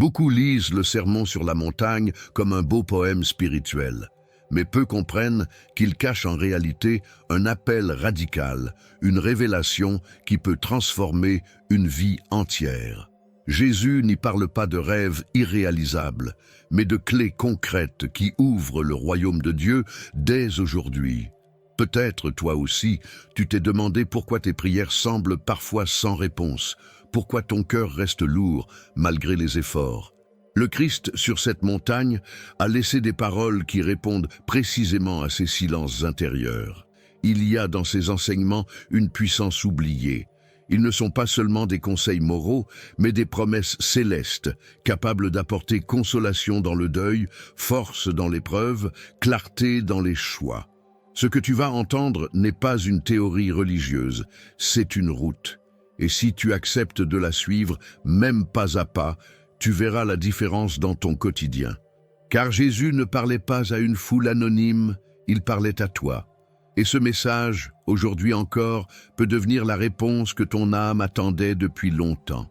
Beaucoup lisent le Sermon sur la montagne comme un beau poème spirituel, mais peu comprennent qu'il cache en réalité un appel radical, une révélation qui peut transformer une vie entière. Jésus n'y parle pas de rêves irréalisables, mais de clés concrètes qui ouvrent le royaume de Dieu dès aujourd'hui. Peut-être, toi aussi, tu t'es demandé pourquoi tes prières semblent parfois sans réponse, pourquoi ton cœur reste lourd malgré les efforts. Le Christ, sur cette montagne, a laissé des paroles qui répondent précisément à ces silences intérieurs. Il y a dans ces enseignements une puissance oubliée. Ils ne sont pas seulement des conseils moraux, mais des promesses célestes, capables d'apporter consolation dans le deuil, force dans l'épreuve, clarté dans les choix. Ce que tu vas entendre n'est pas une théorie religieuse, c'est une route. Et si tu acceptes de la suivre, même pas à pas, tu verras la différence dans ton quotidien. Car Jésus ne parlait pas à une foule anonyme, il parlait à toi. Et ce message, aujourd'hui encore, peut devenir la réponse que ton âme attendait depuis longtemps.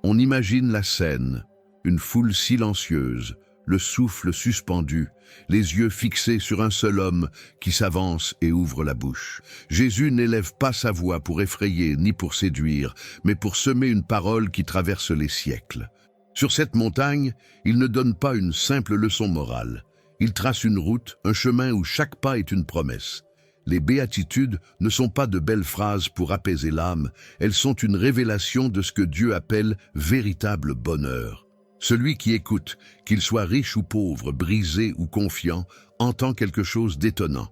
On imagine la scène, une foule silencieuse, le souffle suspendu, les yeux fixés sur un seul homme qui s'avance et ouvre la bouche. Jésus n'élève pas sa voix pour effrayer ni pour séduire, mais pour semer une parole qui traverse les siècles. Sur cette montagne, il ne donne pas une simple leçon morale. Il trace une route, un chemin où chaque pas est une promesse. Les béatitudes ne sont pas de belles phrases pour apaiser l'âme, elles sont une révélation de ce que Dieu appelle véritable bonheur. Celui qui écoute, qu'il soit riche ou pauvre, brisé ou confiant, entend quelque chose d'étonnant.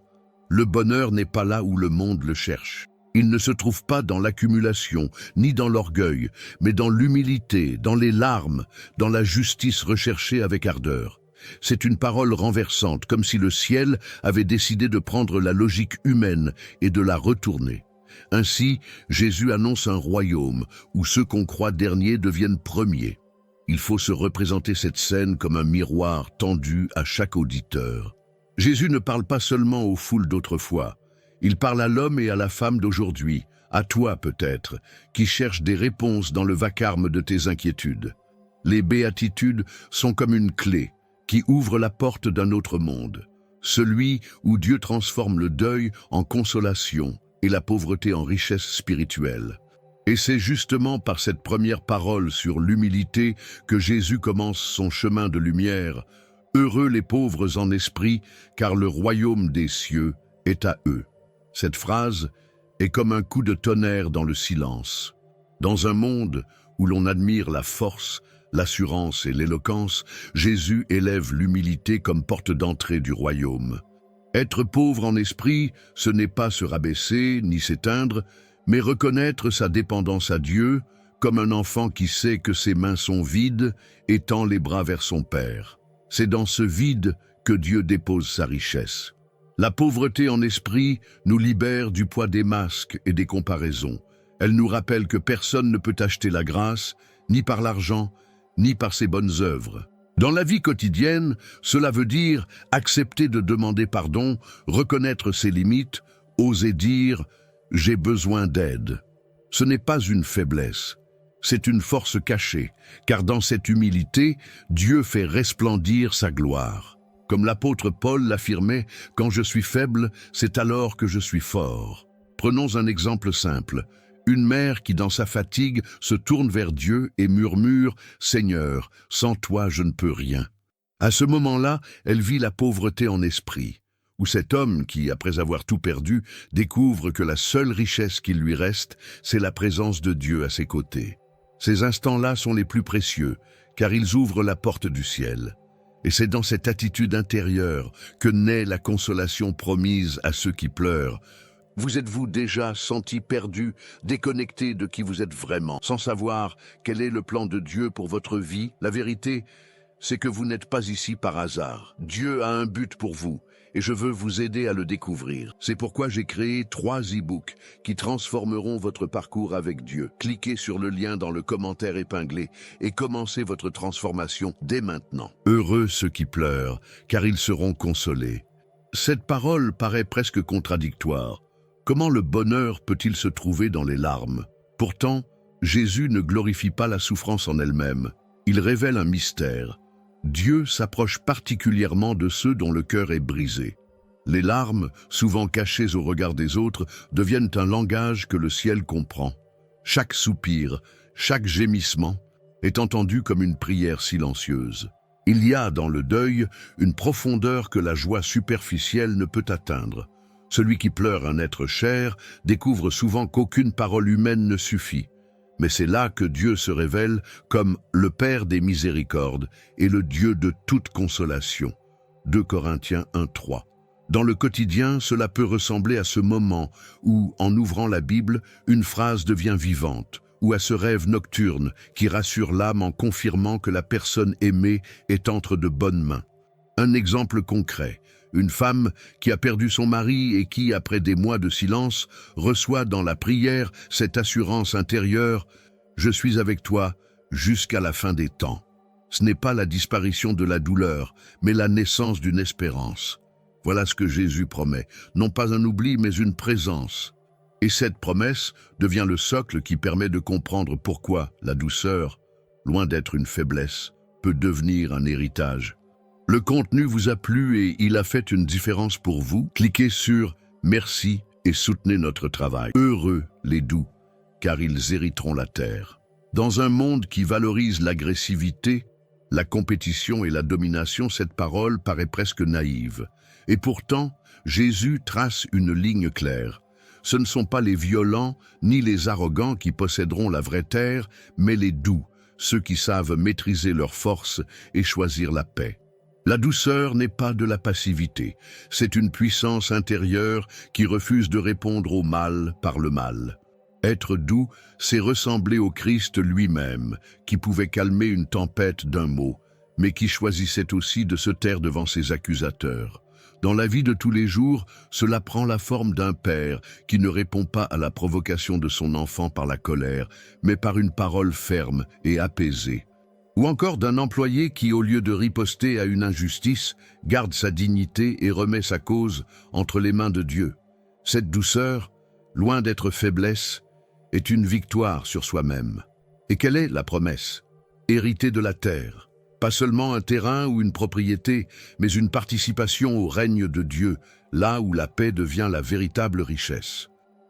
Le bonheur n'est pas là où le monde le cherche. Il ne se trouve pas dans l'accumulation, ni dans l'orgueil, mais dans l'humilité, dans les larmes, dans la justice recherchée avec ardeur. C'est une parole renversante, comme si le ciel avait décidé de prendre la logique humaine et de la retourner. Ainsi, Jésus annonce un royaume où ceux qu'on croit derniers deviennent premiers. Il faut se représenter cette scène comme un miroir tendu à chaque auditeur. Jésus ne parle pas seulement aux foules d'autrefois. Il parle à l'homme et à la femme d'aujourd'hui, à toi peut-être, qui cherches des réponses dans le vacarme de tes inquiétudes. Les béatitudes sont comme une clé qui ouvre la porte d'un autre monde, celui où Dieu transforme le deuil en consolation et la pauvreté en richesse spirituelle. Et c'est justement par cette première parole sur l'humilité que Jésus commence son chemin de lumière. Heureux les pauvres en esprit, car le royaume des cieux est à eux. Cette phrase est comme un coup de tonnerre dans le silence. Dans un monde où l'on admire la force, l'assurance et l'éloquence, Jésus élève l'humilité comme porte d'entrée du royaume. Être pauvre en esprit, ce n'est pas se rabaisser ni s'éteindre, mais reconnaître sa dépendance à Dieu, comme un enfant qui sait que ses mains sont vides et tend les bras vers son Père. C'est dans ce vide que Dieu dépose sa richesse. La pauvreté en esprit nous libère du poids des masques et des comparaisons. Elle nous rappelle que personne ne peut acheter la grâce, ni par l'argent, ni par ses bonnes œuvres. Dans la vie quotidienne, cela veut dire accepter de demander pardon, reconnaître ses limites, oser dire « j'ai besoin d'aide ». Ce n'est pas une faiblesse, c'est une force cachée, car dans cette humilité, Dieu fait resplendir sa gloire. Comme l'apôtre Paul l'affirmait, « Quand je suis faible, c'est alors que je suis fort ». Prenons un exemple simple. Une mère qui, dans sa fatigue, se tourne vers Dieu et murmure « Seigneur, sans toi je ne peux rien ». À ce moment-là, elle vit la pauvreté en esprit. Ou cet homme qui, après avoir tout perdu, découvre que la seule richesse qu'il lui reste, c'est la présence de Dieu à ses côtés. Ces instants-là sont les plus précieux, car ils ouvrent la porte du ciel. Et c'est dans cette attitude intérieure que naît la consolation promise à ceux qui pleurent. Vous êtes-vous déjà senti perdu, déconnecté de qui vous êtes vraiment, sans savoir quel est le plan de Dieu pour votre vie? La vérité, c'est que vous n'êtes pas ici par hasard. Dieu a un but pour vous, et je veux vous aider à le découvrir. C'est pourquoi j'ai créé 3 e-books qui transformeront votre parcours avec Dieu. Cliquez sur le lien dans le commentaire épinglé et commencez votre transformation dès maintenant. Heureux ceux qui pleurent, car ils seront consolés. Cette parole paraît presque contradictoire. Comment le bonheur peut-il se trouver dans les larmes? Pourtant, Jésus ne glorifie pas la souffrance en elle-même. Il révèle un mystère. Dieu s'approche particulièrement de ceux dont le cœur est brisé. Les larmes, souvent cachées au regard des autres, deviennent un langage que le ciel comprend. Chaque soupir, chaque gémissement est entendu comme une prière silencieuse. Il y a dans le deuil une profondeur que la joie superficielle ne peut atteindre. Celui qui pleure un être cher découvre souvent qu'aucune parole humaine ne suffit. Mais c'est là que Dieu se révèle comme le Père des miséricordes et le Dieu de toute consolation. 2 Corinthiens 1:3. Dans le quotidien, cela peut ressembler à ce moment où, en ouvrant la Bible, une phrase devient vivante, ou à ce rêve nocturne qui rassure l'âme en confirmant que la personne aimée est entre de bonnes mains. Un exemple concret, une femme qui a perdu son mari et qui, après des mois de silence, reçoit dans la prière cette assurance intérieure « Je suis avec toi jusqu'à la fin des temps ». Ce n'est pas la disparition de la douleur, mais la naissance d'une espérance. Voilà ce que Jésus promet, non pas un oubli, mais une présence. Et cette promesse devient le socle qui permet de comprendre pourquoi la douceur, loin d'être une faiblesse, peut devenir un héritage. Le contenu vous a plu et il a fait une différence pour vous? Cliquez sur « Merci » et soutenez notre travail. Heureux les doux, car ils hériteront la terre. Dans un monde qui valorise l'agressivité, la compétition et la domination, cette parole paraît presque naïve. Et pourtant, Jésus trace une ligne claire. Ce ne sont pas les violents ni les arrogants qui posséderont la vraie terre, mais les doux, ceux qui savent maîtriser leurs forces et choisir la paix. La douceur n'est pas de la passivité, c'est une puissance intérieure qui refuse de répondre au mal par le mal. Être doux, c'est ressembler au Christ lui-même, qui pouvait calmer une tempête d'un mot, mais qui choisissait aussi de se taire devant ses accusateurs. Dans la vie de tous les jours, cela prend la forme d'un père qui ne répond pas à la provocation de son enfant par la colère, mais par une parole ferme et apaisée. Ou encore d'un employé qui, au lieu de riposter à une injustice, garde sa dignité et remet sa cause entre les mains de Dieu. Cette douceur, loin d'être faiblesse, est une victoire sur soi-même. Et quelle est la promesse? Hériter de la terre. Pas seulement un terrain ou une propriété, mais une participation au règne de Dieu, là où la paix devient la véritable richesse.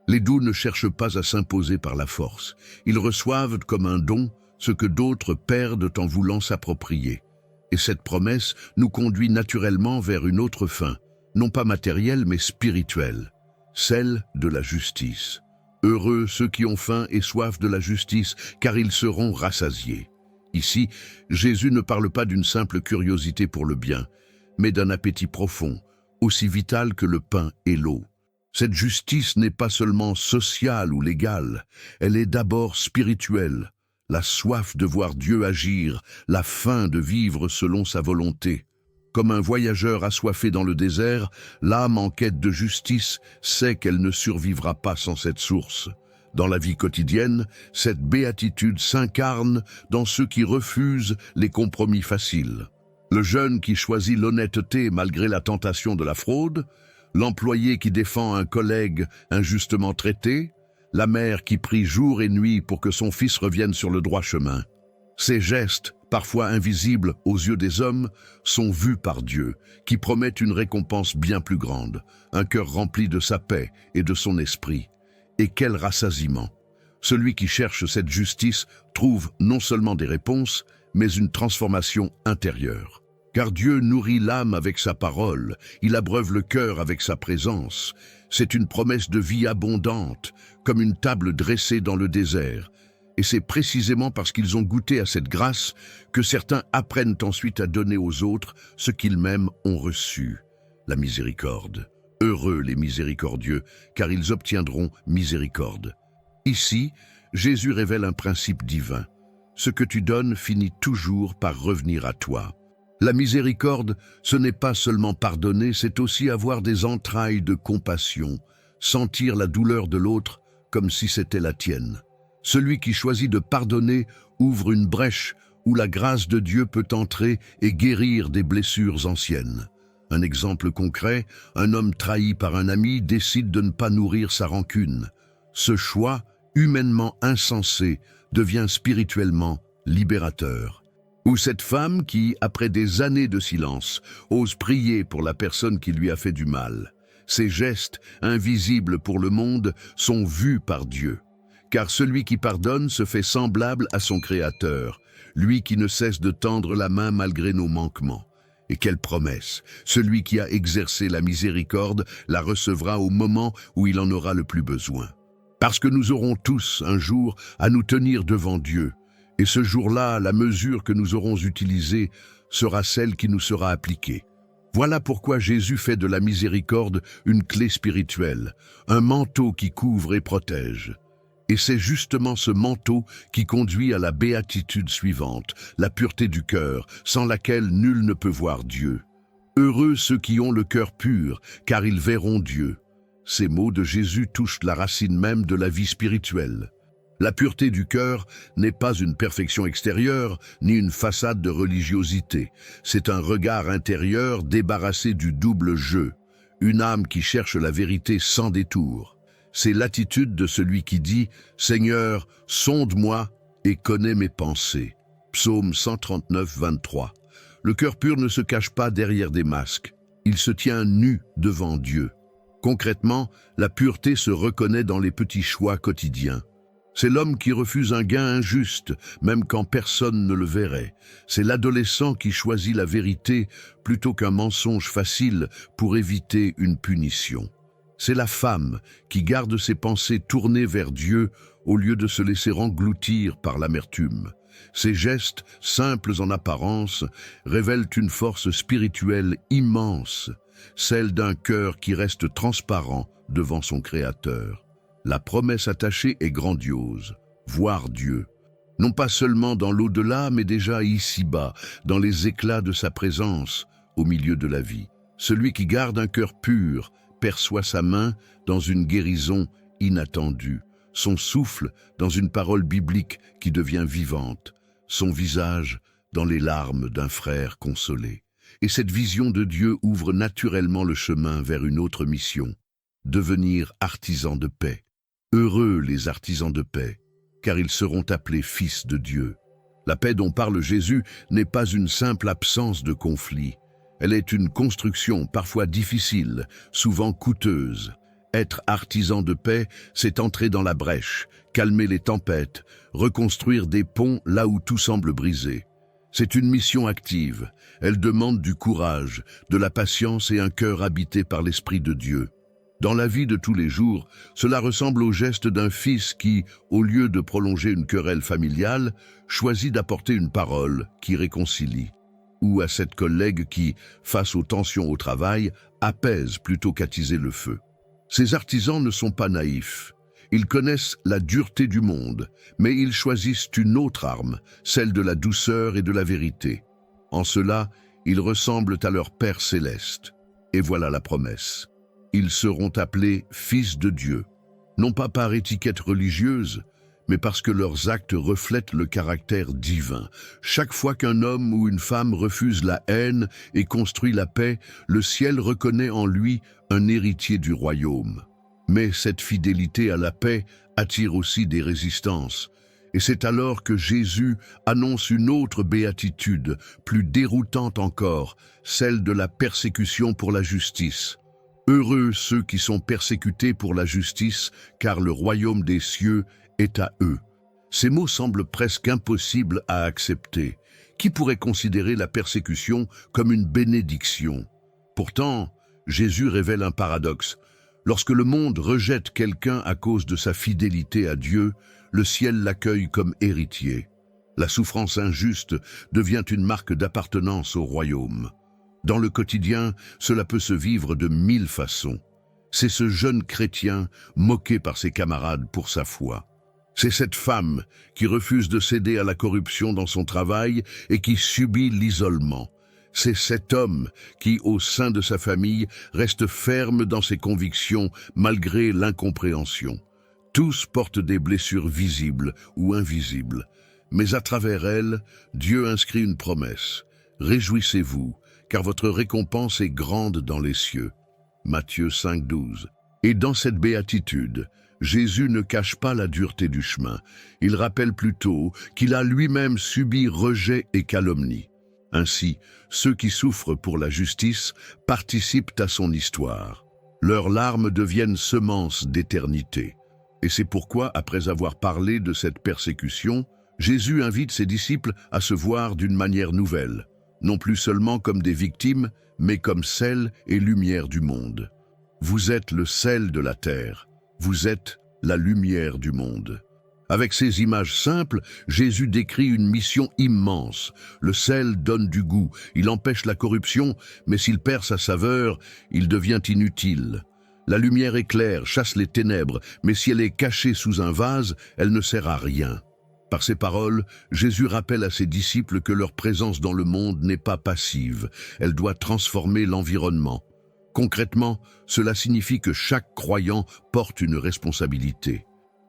Les doux ne cherchent pas à s'imposer par la force. Ils reçoivent comme un don ce que d'autres perdent en voulant s'approprier. Et cette promesse nous conduit naturellement vers une autre fin, non pas matérielle mais spirituelle, celle de la justice. Heureux ceux qui ont faim et soif de la justice, car ils seront rassasiés. Ici, Jésus ne parle pas d'une simple curiosité pour le bien, mais d'un appétit profond, aussi vital que le pain et l'eau. Cette justice n'est pas seulement sociale ou légale, elle est d'abord spirituelle. La soif de voir Dieu agir, la faim de vivre selon sa volonté. Comme un voyageur assoiffé dans le désert, l'âme en quête de justice sait qu'elle ne survivra pas sans cette source. Dans la vie quotidienne, cette béatitude s'incarne dans ceux qui refusent les compromis faciles. Le jeune qui choisit l'honnêteté malgré la tentation de la fraude, l'employé qui défend un collègue injustement traité, la mère qui prie jour et nuit pour que son fils revienne sur le droit chemin. Ces gestes, parfois invisibles aux yeux des hommes, sont vus par Dieu, qui promet une récompense bien plus grande, un cœur rempli de sa paix et de son esprit. Et quel rassasiement! Celui qui cherche cette justice trouve non seulement des réponses, mais une transformation intérieure. Car Dieu nourrit l'âme avec sa parole, il abreuve le cœur avec sa présence. C'est une promesse de vie abondante, comme une table dressée dans le désert. Et c'est précisément parce qu'ils ont goûté à cette grâce que certains apprennent ensuite à donner aux autres ce qu'ils mêmes ont reçu, la miséricorde. Heureux les miséricordieux, car ils obtiendront miséricorde. Ici, Jésus révèle un principe divin. Ce que tu donnes finit toujours par revenir à toi. La miséricorde, ce n'est pas seulement pardonner, c'est aussi avoir des entrailles de compassion, sentir la douleur de l'autre comme si c'était la tienne. Celui qui choisit de pardonner ouvre une brèche où la grâce de Dieu peut entrer et guérir des blessures anciennes. Un exemple concret, un homme trahi par un ami décide de ne pas nourrir sa rancune. Ce choix, humainement insensé, devient spirituellement libérateur. Ou cette femme qui, après des années de silence, ose prier pour la personne qui lui a fait du mal. Ces gestes, invisibles pour le monde, sont vus par Dieu. Car celui qui pardonne se fait semblable à son Créateur, lui qui ne cesse de tendre la main malgré nos manquements. Et quelle promesse! Celui qui a exercé la miséricorde la recevra au moment où il en aura le plus besoin. Parce que nous aurons tous, un jour, à nous tenir devant Dieu. Et ce jour-là, la mesure que nous aurons utilisée sera celle qui nous sera appliquée. Voilà pourquoi Jésus fait de la miséricorde une clé spirituelle, un manteau qui couvre et protège. Et c'est justement ce manteau qui conduit à la béatitude suivante, la pureté du cœur, sans laquelle nul ne peut voir Dieu. Heureux ceux qui ont le cœur pur, car ils verront Dieu. Ces mots de Jésus touchent la racine même de la vie spirituelle. La pureté du cœur n'est pas une perfection extérieure, ni une façade de religiosité. C'est un regard intérieur débarrassé du double jeu, une âme qui cherche la vérité sans détour. C'est l'attitude de celui qui dit « Seigneur, sonde-moi et connais mes pensées ». Psaume 139, 23. Le cœur pur ne se cache pas derrière des masques. Il se tient nu devant Dieu. Concrètement, la pureté se reconnaît dans les petits choix quotidiens. C'est l'homme qui refuse un gain injuste, même quand personne ne le verrait. C'est l'adolescent qui choisit la vérité plutôt qu'un mensonge facile pour éviter une punition. C'est la femme qui garde ses pensées tournées vers Dieu au lieu de se laisser engloutir par l'amertume. Ces gestes, simples en apparence, révèlent une force spirituelle immense, celle d'un cœur qui reste transparent devant son Créateur. La promesse attachée est grandiose, voir Dieu, non pas seulement dans l'au-delà, mais déjà ici-bas, dans les éclats de sa présence, au milieu de la vie. Celui qui garde un cœur pur perçoit sa main dans une guérison inattendue, son souffle dans une parole biblique qui devient vivante, son visage dans les larmes d'un frère consolé. Et cette vision de Dieu ouvre naturellement le chemin vers une autre mission, devenir artisan de paix. Heureux les artisans de paix, car ils seront appelés fils de Dieu. La paix dont parle Jésus n'est pas une simple absence de conflit. Elle est une construction parfois difficile, souvent coûteuse. Être artisan de paix, c'est entrer dans la brèche, calmer les tempêtes, reconstruire des ponts là où tout semble brisé. C'est une mission active. Elle demande du courage, de la patience et un cœur habité par l'Esprit de Dieu. Dans la vie de tous les jours, cela ressemble au geste d'un fils qui, au lieu de prolonger une querelle familiale, choisit d'apporter une parole qui réconcilie. Ou à cette collègue qui, face aux tensions au travail, apaise plutôt qu'attiser le feu. Ces artisans ne sont pas naïfs. Ils connaissent la dureté du monde, mais ils choisissent une autre arme, celle de la douceur et de la vérité. En cela, ils ressemblent à leur Père céleste. Et voilà la promesse. Ils seront appelés fils de Dieu, non pas par étiquette religieuse, mais parce que leurs actes reflètent le caractère divin. Chaque fois qu'un homme ou une femme refuse la haine et construit la paix, le ciel reconnaît en lui un héritier du royaume. Mais cette fidélité à la paix attire aussi des résistances. Et c'est alors que Jésus annonce une autre béatitude, plus déroutante encore, celle de la persécution pour la justice. Heureux ceux qui sont persécutés pour la justice, car le royaume des cieux est à eux. Ces mots semblent presque impossibles à accepter. Qui pourrait considérer la persécution comme une bénédiction? Pourtant, Jésus révèle un paradoxe. Lorsque le monde rejette quelqu'un à cause de sa fidélité à Dieu, le ciel l'accueille comme héritier. La souffrance injuste devient une marque d'appartenance au royaume. Dans le quotidien, cela peut se vivre de 1000 façons. C'est ce jeune chrétien moqué par ses camarades pour sa foi. C'est cette femme qui refuse de céder à la corruption dans son travail et qui subit l'isolement. C'est cet homme qui, au sein de sa famille, reste ferme dans ses convictions malgré l'incompréhension. Tous portent des blessures visibles ou invisibles, mais à travers elles, Dieu inscrit une promesse. Réjouissez-vous, car votre récompense est grande dans les cieux. Matthieu 5, 12. Et dans cette béatitude, Jésus ne cache pas la dureté du chemin. Il rappelle plutôt qu'il a lui-même subi rejet et calomnie. Ainsi, ceux qui souffrent pour la justice participent à son histoire. Leurs larmes deviennent semences d'éternité. Et c'est pourquoi, après avoir parlé de cette persécution, Jésus invite ses disciples à se voir d'une manière nouvelle, non plus seulement comme des victimes, mais comme sel et lumière du monde. Vous êtes le sel de la terre, vous êtes la lumière du monde. Avec ces images simples, Jésus décrit une mission immense. Le sel donne du goût, il empêche la corruption, mais s'il perd sa saveur, il devient inutile. La lumière éclaire, chasse les ténèbres, mais si elle est cachée sous un vase, elle ne sert à rien. Par ces paroles, Jésus rappelle à ses disciples que leur présence dans le monde n'est pas passive, elle doit transformer l'environnement. Concrètement, cela signifie que chaque croyant porte une responsabilité.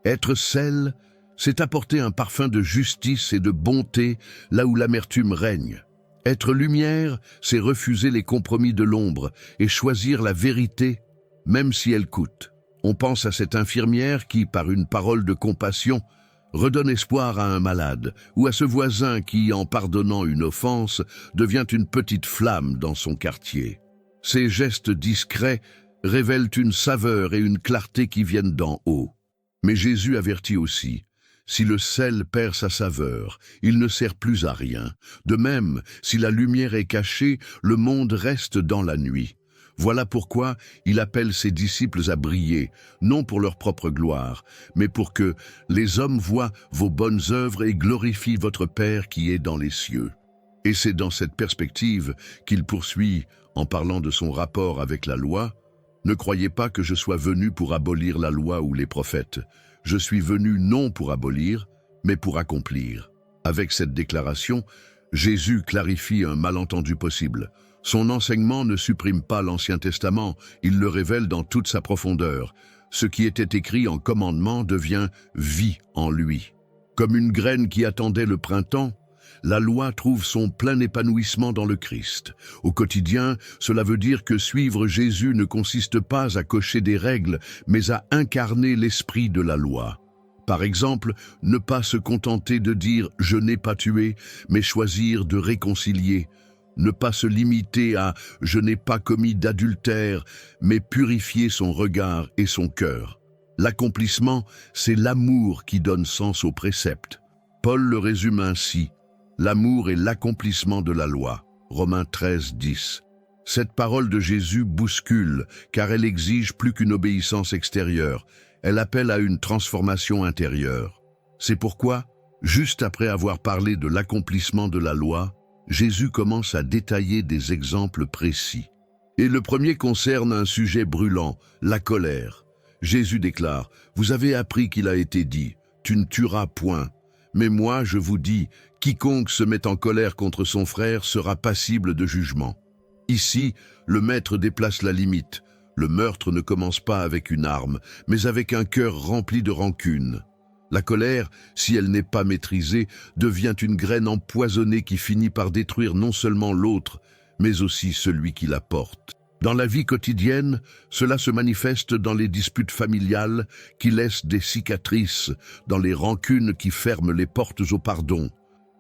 Être sel, c'est apporter un parfum de justice et de bonté là où l'amertume règne. Être lumière, c'est refuser les compromis de l'ombre et choisir la vérité, même si elle coûte. On pense à cette infirmière qui, par une parole de compassion, redonne espoir à un malade, ou à ce voisin qui, en pardonnant une offense, devient une petite flamme dans son quartier. Ces gestes discrets révèlent une saveur et une clarté qui viennent d'en haut. Mais Jésus avertit aussi, si le sel perd sa saveur, il ne sert plus à rien. De même, si la lumière est cachée, le monde reste dans la nuit. Voilà pourquoi il appelle ses disciples à briller, non pour leur propre gloire, mais pour que les hommes voient vos bonnes œuvres et glorifient votre Père qui est dans les cieux. Et c'est dans cette perspective qu'il poursuit en parlant de son rapport avec la loi. Ne croyez pas que je sois venu pour abolir la loi ou les prophètes. Je suis venu non pour abolir, mais pour accomplir. Avec cette déclaration, Jésus clarifie un malentendu possible. Son enseignement ne supprime pas l'Ancien Testament, il le révèle dans toute sa profondeur. Ce qui était écrit en commandement devient vie en lui. Comme une graine qui attendait le printemps, la loi trouve son plein épanouissement dans le Christ. Au quotidien, cela veut dire que suivre Jésus ne consiste pas à cocher des règles, mais à incarner l'esprit de la loi. Par exemple, ne pas se contenter de dire « je n'ai pas tué », mais choisir de réconcilier. Ne pas se limiter à « je n'ai pas commis d'adultère », mais purifier son regard et son cœur. L'accomplissement, c'est l'amour qui donne sens aux préceptes. Paul le résume ainsi. L'amour est l'accomplissement de la loi. Romains 13, 10. Cette parole de Jésus bouscule, car elle exige plus qu'une obéissance extérieure. Elle appelle à une transformation intérieure. C'est pourquoi, juste après avoir parlé de l'accomplissement de la loi, Jésus commence à détailler des exemples précis. Et le premier concerne un sujet brûlant, la colère. Jésus déclare, « Vous avez appris qu'il a été dit, tu ne tueras point. Mais moi, je vous dis, quiconque se met en colère contre son frère sera passible de jugement. » Ici, le maître déplace la limite. Le meurtre ne commence pas avec une arme, mais avec un cœur rempli de rancune. La colère, si elle n'est pas maîtrisée, devient une graine empoisonnée qui finit par détruire non seulement l'autre, mais aussi celui qui la porte. Dans la vie quotidienne, cela se manifeste dans les disputes familiales qui laissent des cicatrices, dans les rancunes qui ferment les portes au pardon.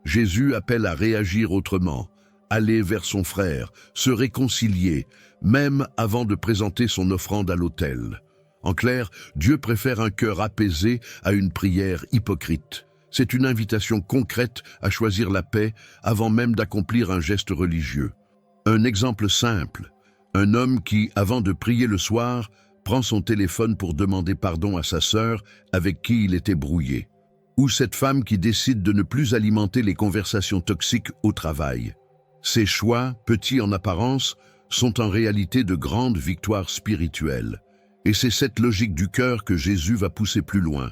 Jésus appelle à réagir autrement, aller vers son frère, se réconcilier, même avant de présenter son offrande à l'autel. En clair, Dieu préfère un cœur apaisé à une prière hypocrite. C'est une invitation concrète à choisir la paix avant même d'accomplir un geste religieux. Un exemple simple. Un homme qui, avant de prier le soir, prend son téléphone pour demander pardon à sa sœur avec qui il était brouillé. Ou cette femme qui décide de ne plus alimenter les conversations toxiques au travail. Ces choix, petits en apparence, sont en réalité de grandes victoires spirituelles. Et c'est cette logique du cœur que Jésus va pousser plus loin,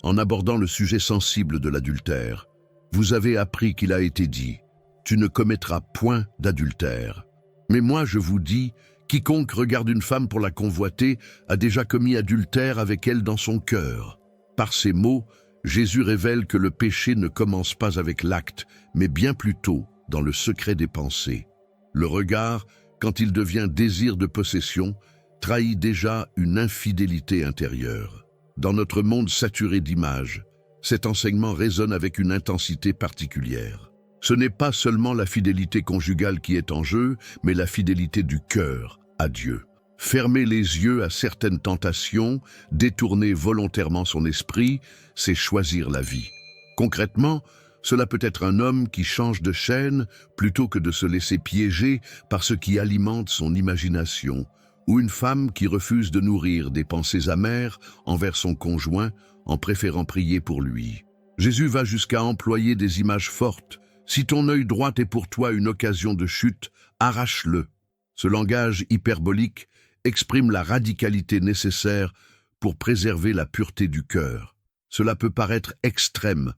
en abordant le sujet sensible de l'adultère. Vous avez appris qu'il a été dit, « Tu ne commettras point d'adultère ». Mais moi je vous dis, quiconque regarde une femme pour la convoiter a déjà commis adultère avec elle dans son cœur. Par ces mots, Jésus révèle que le péché ne commence pas avec l'acte, mais bien plutôt dans le secret des pensées. Le regard, quand il devient désir de possession, trahit déjà une infidélité intérieure. Dans notre monde saturé d'images, cet enseignement résonne avec une intensité particulière. Ce n'est pas seulement la fidélité conjugale qui est en jeu, mais la fidélité du cœur à Dieu. Fermer les yeux à certaines tentations, détourner volontairement son esprit, c'est choisir la vie. Concrètement, cela peut être un homme qui change de chaîne plutôt que de se laisser piéger par ce qui alimente son imagination, ou une femme qui refuse de nourrir des pensées amères envers son conjoint en préférant prier pour lui. Jésus va jusqu'à employer des images fortes. Si ton œil droit est pour toi une occasion de chute, arrache-le. Ce langage hyperbolique exprime la radicalité nécessaire pour préserver la pureté du cœur. Cela peut paraître extrême,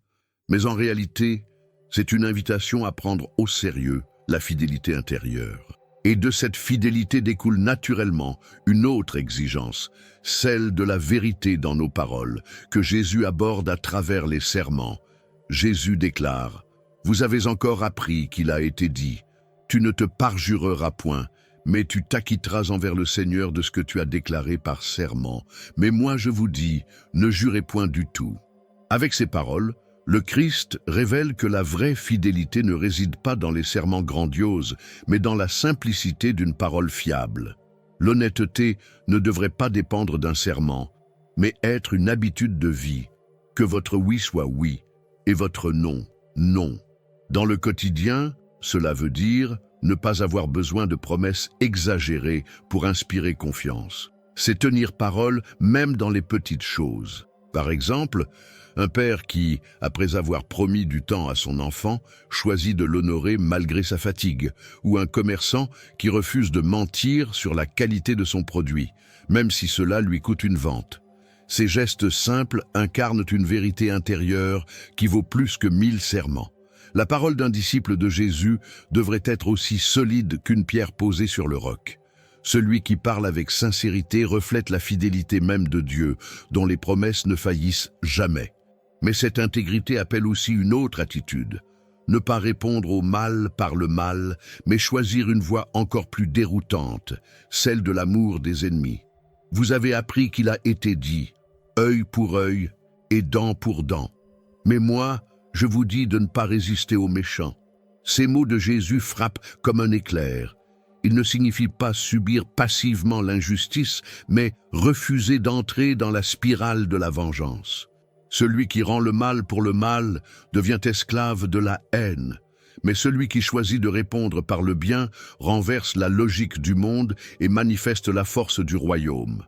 mais en réalité, c'est une invitation à prendre au sérieux la fidélité intérieure. Et de cette fidélité découle naturellement une autre exigence, celle de la vérité dans nos paroles, que Jésus aborde à travers les serments. Jésus déclare: « Vous avez encore appris qu'il a été dit, tu ne te parjureras point, mais tu t'acquitteras envers le Seigneur de ce que tu as déclaré par serment. Mais moi je vous dis, ne jurez point du tout. » Avec ces paroles, le Christ révèle que la vraie fidélité ne réside pas dans les serments grandioses, mais dans la simplicité d'une parole fiable. L'honnêteté ne devrait pas dépendre d'un serment, mais être une habitude de vie. Que votre oui soit oui et votre non, non. Dans le quotidien, cela veut dire ne pas avoir besoin de promesses exagérées pour inspirer confiance. C'est tenir parole même dans les petites choses. Par exemple, un père qui, après avoir promis du temps à son enfant, choisit de l'honorer malgré sa fatigue, ou un commerçant qui refuse de mentir sur la qualité de son produit, même si cela lui coûte une vente. Ces gestes simples incarnent une vérité intérieure qui vaut plus que 1000 serments. La parole d'un disciple de Jésus devrait être aussi solide qu'une pierre posée sur le roc. Celui qui parle avec sincérité reflète la fidélité même de Dieu, dont les promesses ne faillissent jamais. Mais cette intégrité appelle aussi une autre attitude. Ne pas répondre au mal par le mal, mais choisir une voie encore plus déroutante, celle de l'amour des ennemis. Vous avez appris qu'il a été dit, œil pour œil et dent pour dent. Mais moi, je vous dis de ne pas résister aux méchants. Ces mots de Jésus frappent comme un éclair. Il ne signifie pas subir passivement l'injustice, mais refuser d'entrer dans la spirale de la vengeance. Celui qui rend le mal pour le mal devient esclave de la haine. Mais celui qui choisit de répondre par le bien renverse la logique du monde et manifeste la force du royaume.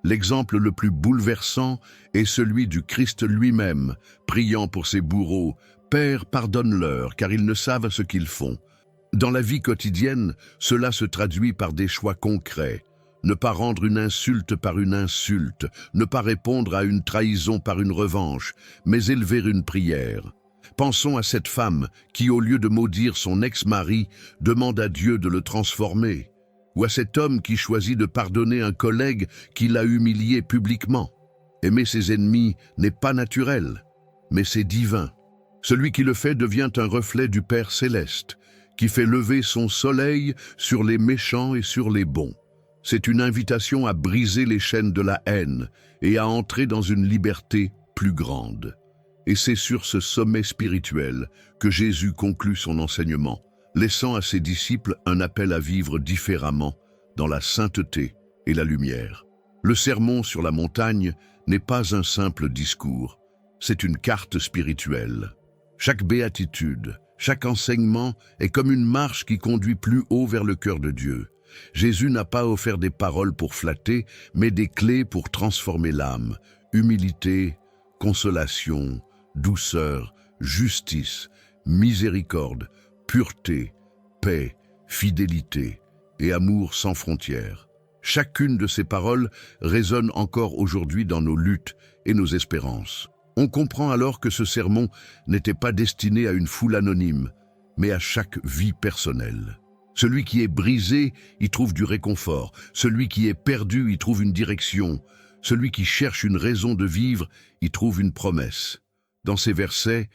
L'exemple le plus bouleversant est celui du Christ lui-même, priant pour ses bourreaux. « Père, pardonne-leur, car ils ne savent ce qu'ils font. » Dans la vie quotidienne, cela se traduit par des choix concrets. Ne pas rendre une insulte par une insulte, ne pas répondre à une trahison par une revanche, mais élever une prière. Pensons à cette femme qui, au lieu de maudire son ex-mari, demande à Dieu de le transformer. Ou à cet homme qui choisit de pardonner un collègue qui l'a humilié publiquement. Aimer ses ennemis n'est pas naturel, mais c'est divin. Celui qui le fait devient un reflet du Père céleste, qui fait lever son soleil sur les méchants et sur les bons. C'est une invitation à briser les chaînes de la haine et à entrer dans une liberté plus grande. Et c'est sur ce sommet spirituel que Jésus conclut son enseignement, laissant à ses disciples un appel à vivre différemment dans la sainteté et la lumière. Le sermon sur la montagne n'est pas un simple discours, c'est une carte spirituelle. Chaque béatitude, chaque enseignement est comme une marche qui conduit plus haut vers le cœur de Dieu. Jésus n'a pas offert des paroles pour flatter, mais des clés pour transformer l'âme. Humilité, consolation, douceur, justice, miséricorde, pureté, paix, fidélité et amour sans frontières. Chacune de ces paroles résonne encore aujourd'hui dans nos luttes et nos espérances. On comprend alors que ce sermon n'était pas destiné à une foule anonyme, mais à chaque vie personnelle. Celui qui est brisé y trouve du réconfort, celui qui est perdu y trouve une direction, celui qui cherche une raison de vivre y trouve une promesse. Dans ces versets,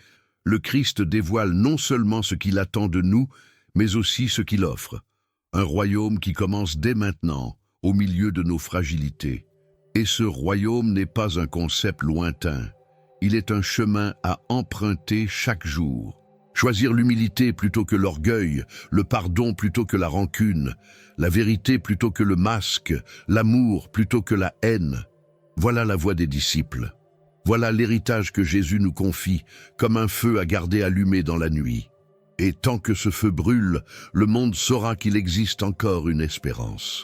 le Christ dévoile non seulement ce qu'il attend de nous, mais aussi ce qu'il offre. Un royaume qui commence dès maintenant, au milieu de nos fragilités. Et ce royaume n'est pas un concept lointain. Il est un chemin à emprunter chaque jour. Choisir l'humilité plutôt que l'orgueil, le pardon plutôt que la rancune, la vérité plutôt que le masque, l'amour plutôt que la haine. Voilà la voie des disciples. Voilà l'héritage que Jésus nous confie, comme un feu à garder allumé dans la nuit. Et tant que ce feu brûle, le monde saura qu'il existe encore une espérance.